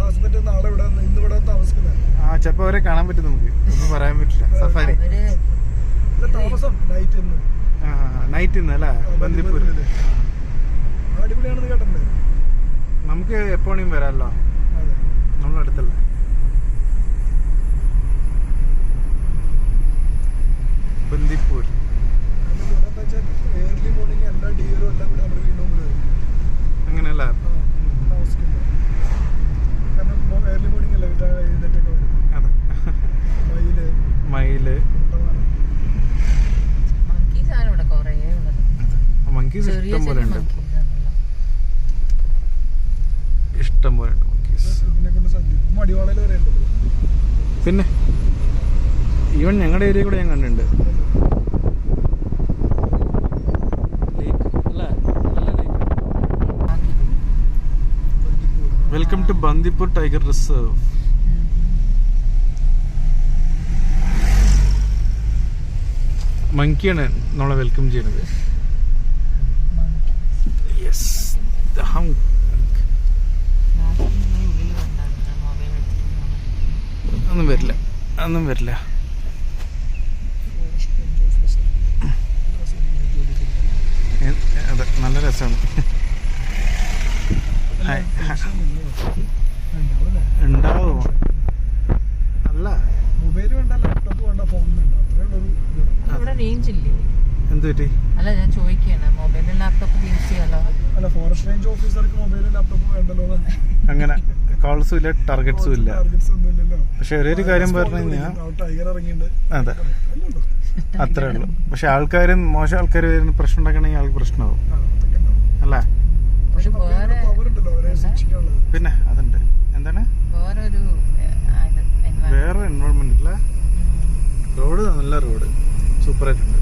Husband നാളെ ഇവിടെ ഇന്ന് ഇവിടെ താമസിക്കുന്നത്. ചിലപ്പോ അവരെ കാണാൻ പറ്റും, നമുക്ക് ഒന്നും പറയാൻ പറ്റില്ല. സഫാരി താമസം നൈറ്റ് ഇന്ന് അല്ലേ ബന്ദിപ്പൂർ. അടിപൊളിയാണെന്ന് കേട്ടിട്ടുണ്ട്. നമുക്ക് എപ്പോഴും വരാമല്ലോ, നമ്മളടുത്തല്ലേ. ബന്ദിപ്പൂർ ഏർലി മോർണിംഗ് എല്ലാ ഡിയറും എല്ലാം കൂടി നമ്മുടെ വീണ്ടും വരും. അങ്ങനെയല്ല, താമസിക്കുന്നത്. കാരണം ഏർലി മോർണിംഗ് അല്ലേ എഴുന്നേറ്റൊക്കെ വരും. അതെ, മയില് മങ്കീസ് ഇഷ്ടം പോലെ ഉണ്ട്. ഇഷ്ടം പോലെ ഉണ്ട് മങ്കീസ്. ഇതിനെ കൊണ്ട് മടിവാളയിൽ വരെ ഉണ്ട്. പിന്നെ ഈവൻ ഞങ്ങളുടെ ഏരിയ കൂടെ ഞാൻ കണ്ടിട്ടുണ്ട്. Welcome to Bandipur tiger reserve. മങ്കിയാണ് നമ്മളെ വെൽക്കം ചെയ്യുന്നത്. യെസ്, ഒന്നും വരില്ല, ഒന്നും വരില്ല. അതെ, നല്ല രസമാണ്. ഉണ്ടാവും അല്ല, മൊബൈൽ വേണ്ട, ലാപ്ടോപ്പ് വേണ്ട, ഫോൺ വേണ്ട, അത്രേ റേഞ്ച് ഇല്ലേ? എന്ത് പറ്റി? അല്ല, ഞാൻ ചോദിക്കാണ്, മൊബൈലും ലാപ്ടോപ്പ് യൂസ് ചെയ്യാലോ? അല്ല, ഫോറസ്റ്റ് റേഞ്ച് ഓഫീസർക്ക് മൊബൈലും ലാപ്ടോപ്പും വേണ്ടല്ലോ. അങ്ങനെ കോൾസും ഇല്ല, ടാർഗറ്റ്സും ഇല്ല. പക്ഷെ ഒരേ കാര്യം പറഞ്ഞു കഴിഞ്ഞാൽ അതെ, അത്രേ ഉള്ളൂ. പക്ഷെ ആൾക്കാർ മോശം ആൾക്കാർ വരുന്ന പ്രശ്നം ഉണ്ടാക്കണമെങ്കിൽ ആൾക്ക് പ്രശ്നമാവും അല്ലേ? പിന്നെ അതുണ്ട്. എന്താണ് വേറെ എൻവയോൺമെന്റ് അല്ലേ? റോഡ് നല്ല റോഡ് സൂപ്പറായിട്ടുണ്ട്.